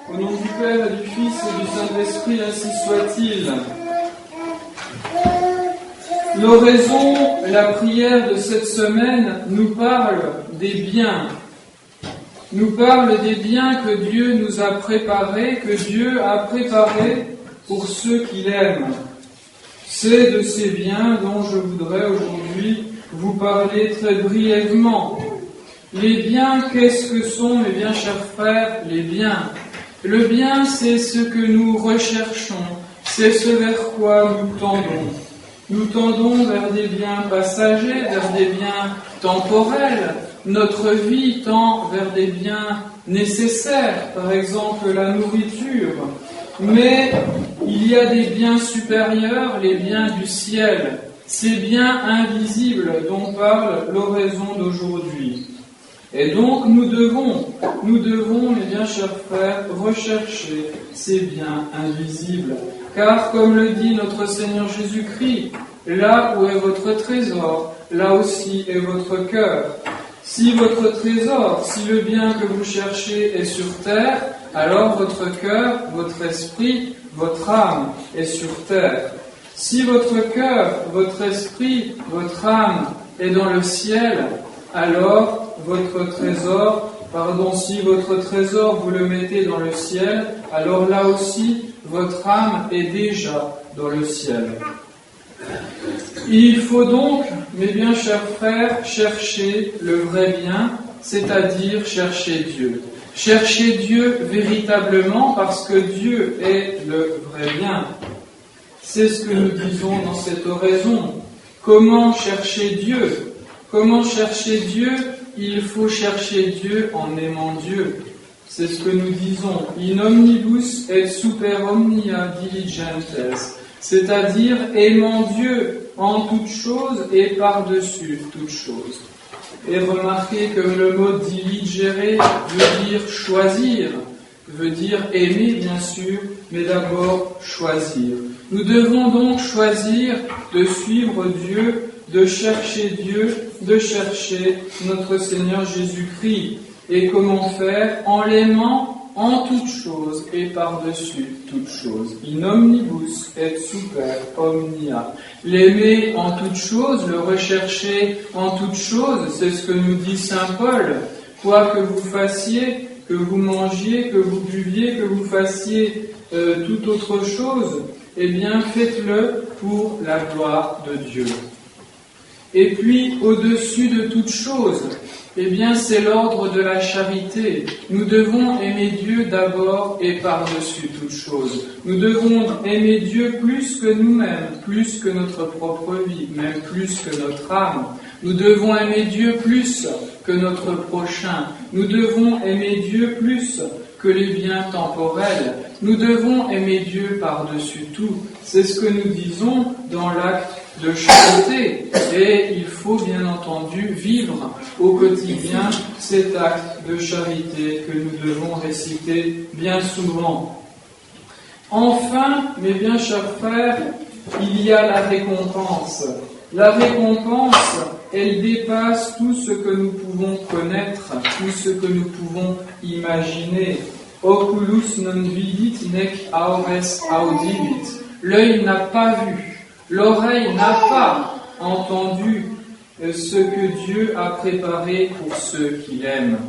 Au nom du Père et du Fils et du Saint-Esprit, ainsi soit-il. L'oraison, la prière de cette semaine, nous parle des biens. Nous parle des biens que Dieu nous a préparés, que Dieu a préparés pour ceux qui l'aiment. C'est de ces biens dont je voudrais aujourd'hui vous parler très brièvement. Les biens, qu'est-ce que sont, mes bien chers frères, les biens? Le bien, c'est ce que nous recherchons, c'est ce vers quoi nous tendons. Nous tendons vers des biens passagers, vers des biens temporels. Notre vie tend vers des biens nécessaires, par exemple la nourriture. Mais il y a des biens supérieurs, les biens du ciel, ces biens invisibles dont parle l'oraison d'aujourd'hui. Et donc nous devons, mes bien chers frères, rechercher ces biens invisibles. Car comme le dit notre Seigneur Jésus-Christ, là où est votre trésor, là aussi est votre cœur. Si votre trésor, si le bien que vous cherchez est sur terre, alors votre cœur, votre esprit, votre âme est sur terre. Si votre cœur, votre esprit, votre âme est dans le ciel, alors si votre trésor vous le mettez dans le ciel, alors là aussi, votre âme est déjà dans le ciel. Il faut donc, mes bien chers frères, chercher le vrai bien, c'est-à-dire chercher Dieu. Chercher Dieu véritablement parce que Dieu est le vrai bien. C'est ce que nous disons dans cette oraison. Comment chercher Dieu? Comment chercher Dieu? Il faut chercher Dieu en aimant Dieu. C'est ce que nous disons. In omnibus et super omnia diligentes. C'est-à-dire aimant Dieu en toutes choses et par-dessus toutes choses. Et remarquez que le mot diligere veut dire choisir, veut dire aimer bien sûr, mais d'abord choisir. Nous devons donc choisir de suivre Dieu, de chercher Dieu, de chercher notre Seigneur Jésus-Christ. Et comment faire? En l'aimant en toutes choses et par-dessus toutes choses. In omnibus et super omnia. L'aimer en toutes choses, le rechercher en toutes choses, c'est ce que nous dit saint Paul. Quoi que vous fassiez, que vous mangiez, que vous buviez, que vous fassiez toute autre chose, eh bien faites-le pour la gloire de Dieu. Et puis, au-dessus de toute chose, eh bien, c'est l'ordre de la charité. Nous devons aimer Dieu d'abord et par-dessus toute chose. Nous devons aimer Dieu plus que nous-mêmes, plus que notre propre vie, même plus que notre âme. Nous devons aimer Dieu plus que notre prochain. Nous devons aimer Dieu plus que les biens temporels. Nous devons aimer Dieu par-dessus tout. C'est ce que nous disons dans l'acte de charité, et il faut bien entendu vivre au quotidien cet acte de charité que nous devons réciter bien souvent. Enfin, mes bien chers frères, il y a la récompense. La récompense, elle dépasse tout ce que nous pouvons connaître, tout ce que nous pouvons imaginer. Oculus non vidit nec aures audivit. L'œil n'a pas vu. L'oreille n'a pas entendu ce que Dieu a préparé pour ceux qui l'aiment.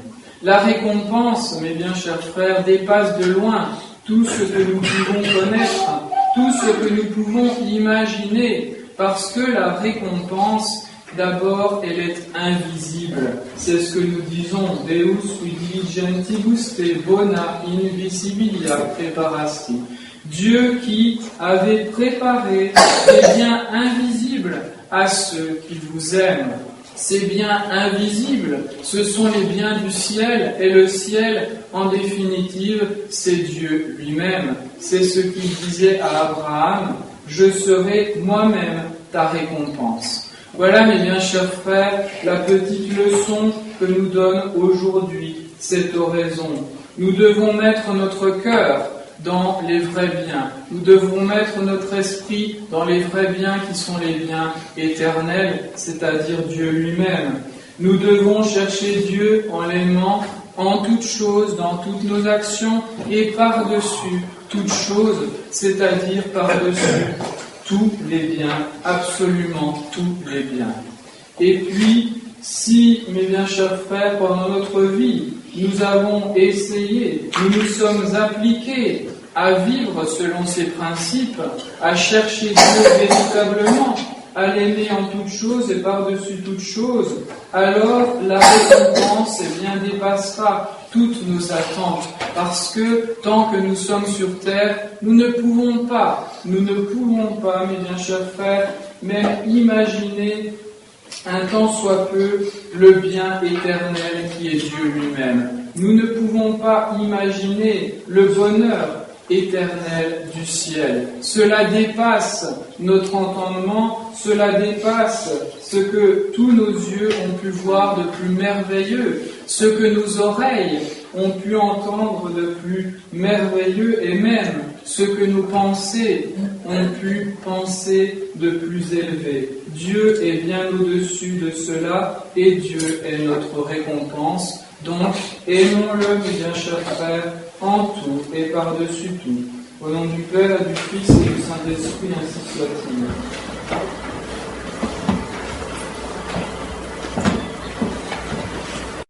La récompense, mes bien chers frères, dépasse de loin tout ce que nous pouvons connaître, tout ce que nous pouvons imaginer, parce que la récompense, d'abord, elle est invisible. C'est ce que nous disons, Deus qui diligentibus te bona invisibilia preparasti. Dieu qui avait préparé des biens invisibles à ceux qui vous aiment. Ces biens invisibles, ce sont les biens du ciel, et le ciel, en définitive, c'est Dieu lui-même. C'est ce qu'il disait à Abraham, « Je serai moi-même ta récompense ». Voilà, mes bien chers frères, la petite leçon que nous donne aujourd'hui cette oraison. Nous devons mettre notre cœur dans les vrais biens. Nous devons mettre notre esprit dans les vrais biens qui sont les biens éternels, c'est-à-dire Dieu lui-même. Nous devons chercher Dieu en l'aimant en toutes choses, dans toutes nos actions et par-dessus toutes choses, c'est-à-dire par-dessus tous les biens, absolument tous les biens. Et puis, si, mes bien chers frères, pendant notre vie, nous avons essayé, nous nous sommes appliqués à vivre selon ces principes, à chercher Dieu véritablement, à l'aimer en toutes choses et par-dessus toutes choses, alors la récompense bien dépassera toutes nos attentes, parce que tant que nous sommes sur terre, nous ne pouvons pas, mes bien chers frères, même imaginer un tant soit peu le bien éternel qui est Dieu lui-même. Nous ne pouvons pas imaginer le bonheur éternel du ciel. Cela dépasse notre entendement, cela dépasse ce que tous nos yeux ont pu voir de plus merveilleux, ce que nos oreilles ont pu entendre de plus merveilleux et même ce que nos pensées ont pu penser de plus élevé. Dieu est bien au-dessus de cela et Dieu est notre récompense. Donc, aimons-le, mes bien chers frères, en tout et par-dessus tout. Au nom du Père, du Fils et du Saint-Esprit, ainsi soit-il.